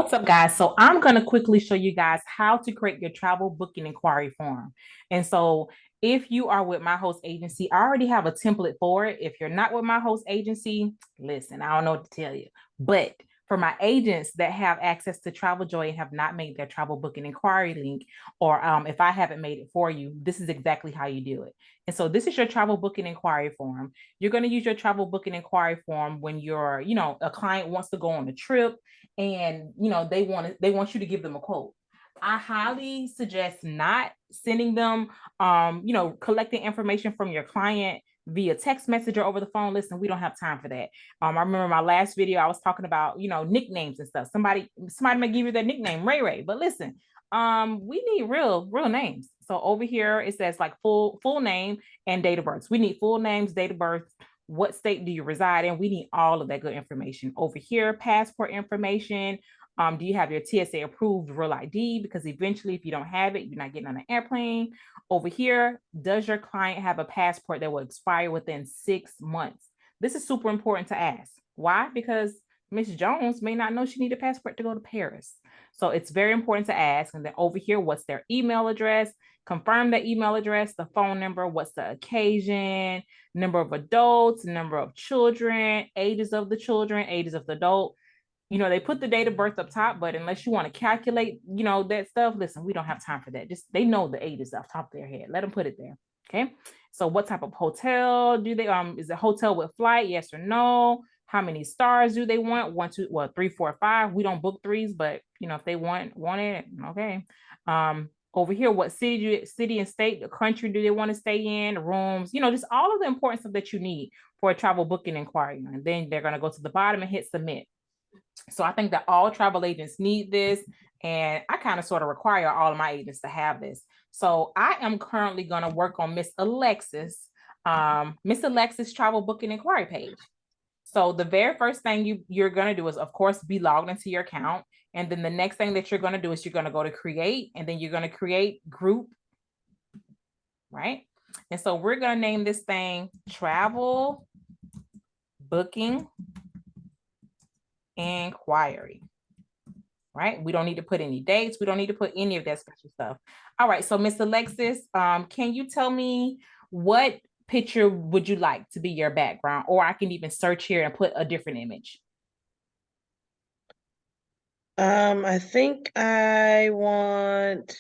What's up, guys? So I'm going to quickly show you guys how to create your travel booking inquiry form. And so if you are with my host agency, I already have a template for it. If you're not with my host agency, listen, I don't know what to tell you. But for my agents that have access to Traveljoy and have not made their travel booking inquiry link, or if I haven't made it for you, this is exactly how you do it. And so this is your travel booking inquiry form. You're going to use your travel booking inquiry form when you're, a client wants to go on a trip and they want you to give them a quote. I highly suggest not sending them collecting information from your client via text message or over the phone. Listen, we don't have time for that. I remember my last video I was talking about nicknames and stuff. Somebody may give you their nickname Ray Ray, but listen, we need real names. So over here it says like full name and date of birth. We need full names, date of birth, what state do you reside in? We need all of that good information. Over here, passport information. Do you have your TSA approved real ID? Because eventually, if you don't have it, you're not getting on an airplane. Over here, does your client have a passport that will expire within 6 months? This is super important to ask. Why? Because Miss Jones may not know she need a passport to go to Paris. So it's very important to ask. And then over here, what's their email address? Confirm the email address, the phone number, what's the occasion, number of adults, number of children, ages of the children, ages of the adult. They put the date of birth up top, but unless you want to calculate, that stuff, listen, we don't have time for that. Just they know the ages off the top of their head. Let them put it there. Okay. So what type of hotel do they is it hotel with flight? Yes or no? How many stars do they want? 1, 2, well, 3, 4, 5. We don't book threes, but if they want it, okay. Over here, what city and state, the country do they want to stay in, rooms, just all of the important stuff that you need for a travel booking inquiry. And then they're going to go to the bottom and hit submit. So I think that all travel agents need this, and I kind of sort of require all of my agents to have this. So I am currently going to work on Miss Alexis travel booking inquiry page. So the very first thing you're going to do is, of course, be logged into your account. And then the next thing that you're going to do is you're going to go to create, and then you're going to create group, right? And so we're going to name this thing travel booking inquiry, right? We don't need to put any dates. We don't need to put any of that special stuff. All right. So Miss Alexis, can you tell me what picture would you like to be your background? Or I can even search here and put a different image. I think I want,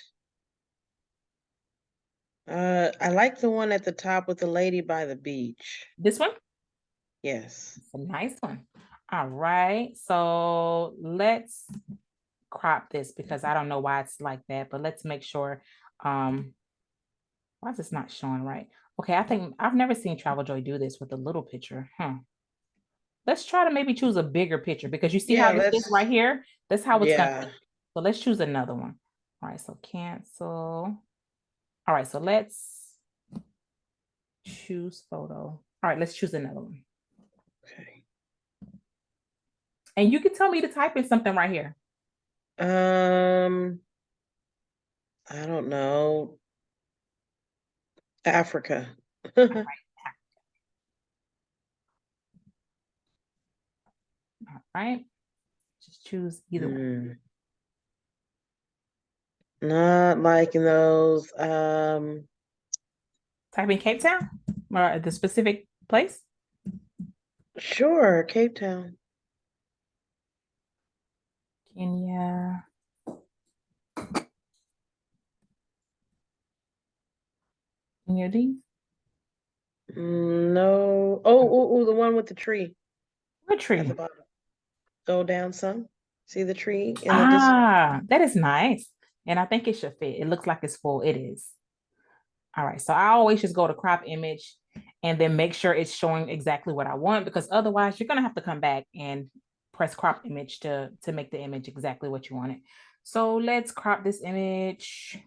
I like the one at the top with the lady by the beach. This one? Yes. It's a nice one. All right. So let's crop this because I don't know why it's like that, but let's make sure. Why is this not showing right? Okay, I think I've never seen Traveljoy do this with a little picture. Let's try to maybe choose a bigger picture because you see Yeah, how this is right here? That's how it's gonna be. yeah. So let's choose another one. All right, so cancel. All right, so let's choose photo. All right, let's choose another one. Okay. And you can tell me to type in something right here. I don't know. Africa. All right. All right. Just choose either one. Not liking those. Type in Cape Town or the specific place. Sure, Cape Town. Kenya. Kenya D. No. Oh, the one with the tree What at tree? the bottom. Go down some. See the tree in the distance? That is nice. And I think it should fit. It looks like it's full. It is. All right. So I always just go to crop image and then make sure it's showing exactly what I want, because otherwise you're going to have to come back and press crop image to make the image exactly what you want it. So let's crop this image.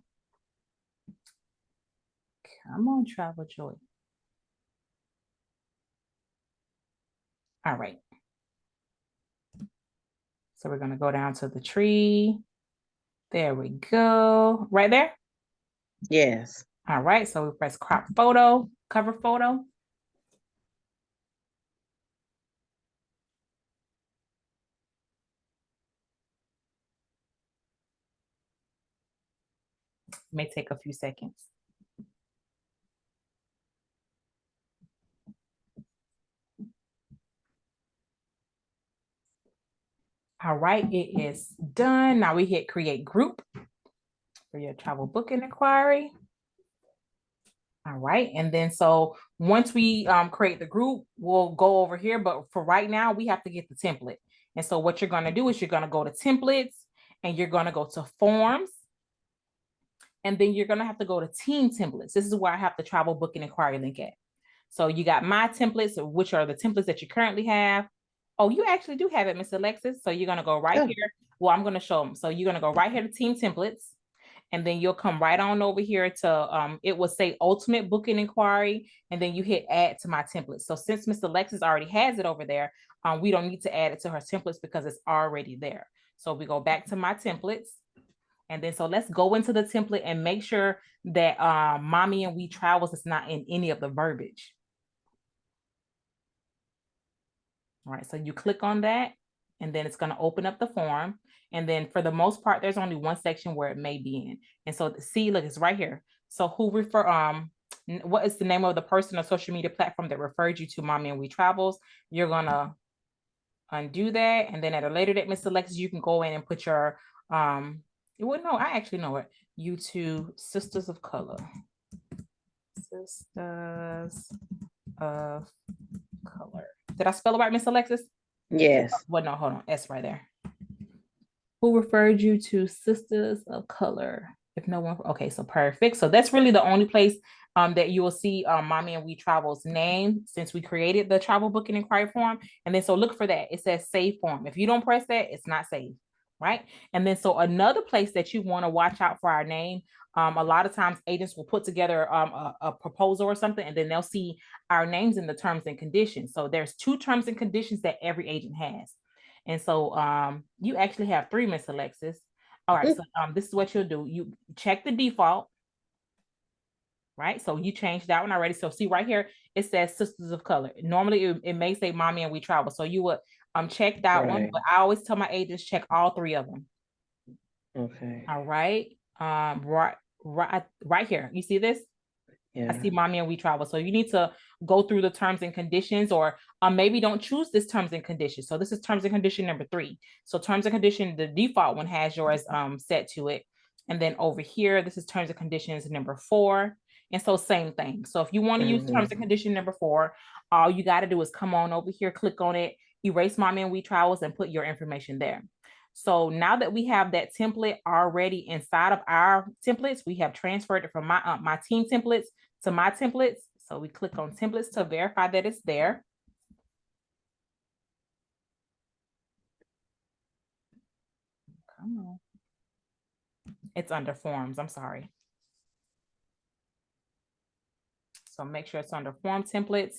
Come on, Traveljoy. All right. So we're going to go down to the tree. There we go. Right there? Yes. All right. So we press crop photo, cover photo. may take a few seconds. All right, it is done. Now we hit create group for your travel booking inquiry. All right, and then so once we create the group, we'll go over here. But for right now, we have to get the template. And so what you're going to do is you're going to go to templates and you're going to go to forms. And then you're going to have to go to team templates. This is where I have the travel booking inquiry link at. So you got my templates, which are the templates that you currently have. Oh, you actually do have it, Miss Alexis. So you're going to go right here. Well, I'm going to show them. So you're going to go right here to team templates. And then you'll come right on over here to, it will say ultimate booking inquiry. And then you hit add to my template. So since Miss Alexis already has it over there, we don't need to add it to her templates because it's already there. So we go back to my templates. And then, so let's go into the template and make sure that Mommy and We Travels is not in any of the verbiage. All right, so you click on that, and then it's going to open up the form. And then for the most part, there's only one section where it may be in. And so see, look, it's right here. So what is the name of the person or social media platform that referred you to Mommy and We Travels? You're going to undo that. And then at a later date, Miss Alexis, you can go in and put your, well, no, I actually know it. YouTube Sisters of Color. Sisters of Color. Did I spell it right, Miss Alexis? Yes. Well, no, hold on. S right there. Who referred you to Sisters of Color? If no one, okay, so perfect. So that's really the only place that you will see Mommy and We Travel's name since we created the travel booking inquiry form. And then so look for that. It says save form. If you don't press that, it's not saved, right? And then so another place that you want to watch out for our name, a lot of times agents will put together a proposal or something, and then they'll see our names in the terms and conditions. So there's 2 terms and conditions that every agent has. And so you actually have 3, Miss Alexis. All right, so this is what you'll do. You check the default, right? So you changed that one already. So see right here, it says Sisters of Color. Normally it may say Mommy and We Travel. So you would check that one, but I always tell my agents check all 3 of them. Okay. All right. Right here. You see this? Yeah. I see Mommy and We Travel. So you need to go through the terms and conditions, or maybe don't choose this terms and conditions. So this is terms and condition number 3. So terms and condition, the default one has yours set to it. And then over here, this is terms and conditions number 4. And so same thing. So if you want to use terms and condition number 4, all you got to do is come on over here, click on it, erase Mommy and We Travels, and put your information there. So now that we have that template already inside of our templates, we have transferred it from my team templates to my templates. So we click on templates to verify that it's there. Come on. It's under forms. I'm sorry. So make sure it's under form templates.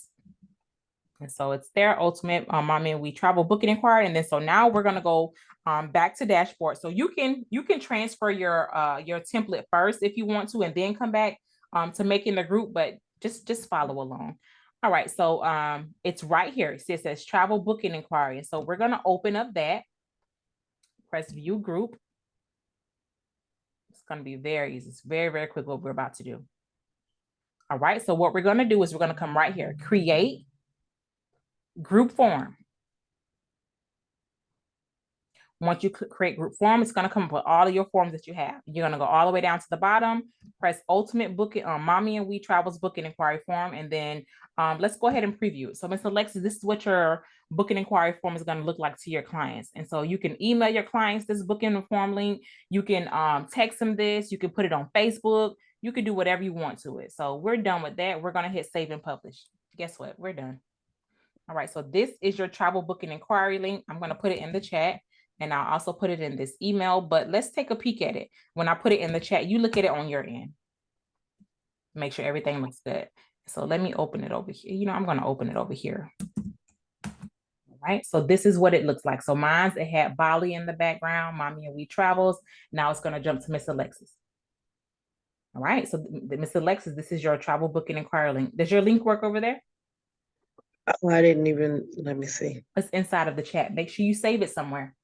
And so it's there, ultimate Mommy and We Travel booking inquiry. And then so now we're going to go back to dashboard. So you can transfer your template first if you want to, and then come back to making the group, but just follow along. All right, so it's right here. It says travel booking inquiry. So we're going to open up that, press view group. It's going to be very easy. It's very, very quick what we're about to do. All right, so what we're going to do is we're going to come right here, create group form. Once you create group form, it's going to come up with all of your forms that you have. You're going to go all the way down to the bottom, press ultimate booking on Mommy and We Travels booking inquiry form. And then let's go ahead and preview it. So Ms. Alexis, this is what your booking inquiry form is going to look like to your clients. And so you can email your clients this booking form link. You can text them this. You can put it on Facebook. You can do whatever you want to it. So we're done with that. We're going to hit save and publish. Guess what? We're done. All right. So this is your travel booking inquiry link. I'm going to put it in the chat. And I'll also put it in this email, but let's take a peek at it. When I put it in the chat, you look at it on your end. Make sure everything looks good. So let me open it over here. You know, I'm going to open it over here. All right. So this is what it looks like. So mine's, it had Bali in the background, Mommy and We Travels. Now it's going to jump to Miss Alexis. All right. So Miss Alexis, this is your travel booking inquiry link. Does your link work over there? Oh, I didn't even, let me see. It's inside of the chat. Make sure you save it somewhere.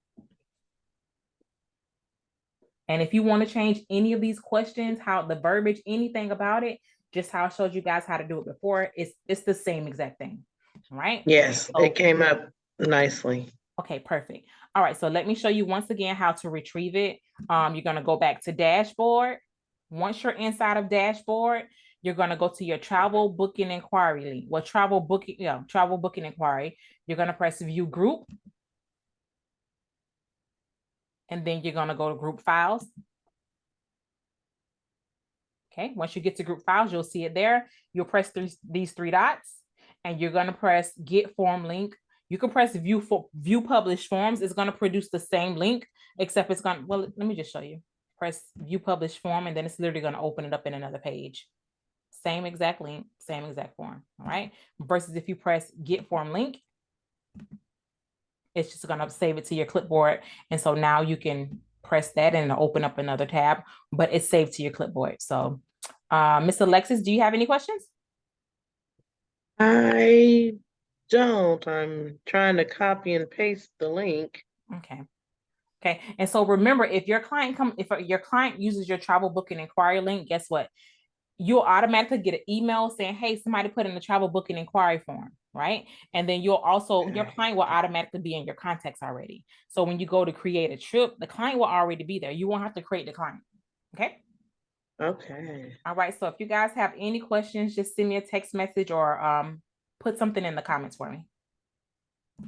And if you want to change any of these questions, how the verbiage, anything about it, just how I showed you guys how to do it before, it's the same exact thing. All right. Yes, So, it came up nicely. okay, perfect. All right, so let me show you once again how to retrieve it. You're going to go back to dashboard. Once you're inside of dashboard, you're going to go to your travel booking inquiry link. Well, travel booking inquiry. You're going to press view group. And then you're going to go to group files. Okay, once you get to group files, you'll see it there. You'll press these three dots and you're going to press get form link. You can press view published forms. It's going to produce the same link, except it's going to, well, let me just show you. Press view published form, and then it's literally going to open it up in another page. Same exact link, same exact form, all right? Versus if you press get form link, it's just going to save it to your clipboard. And so now you can press that and it'll open up another tab, but it's saved to your clipboard. So Miss Alexis, do you have any questions? I don't. I'm trying to copy and paste the link. Okay. Okay. And so remember, if your client uses your travel booking inquiry link, guess what? You'll automatically get an email saying, hey, somebody put in the travel booking inquiry form, right? And then your client will automatically be in your contacts already. So when you go to create a trip, the client will already be there. You won't have to create the client. Okay. Okay. All right. So if you guys have any questions, just send me a text message or put something in the comments for me.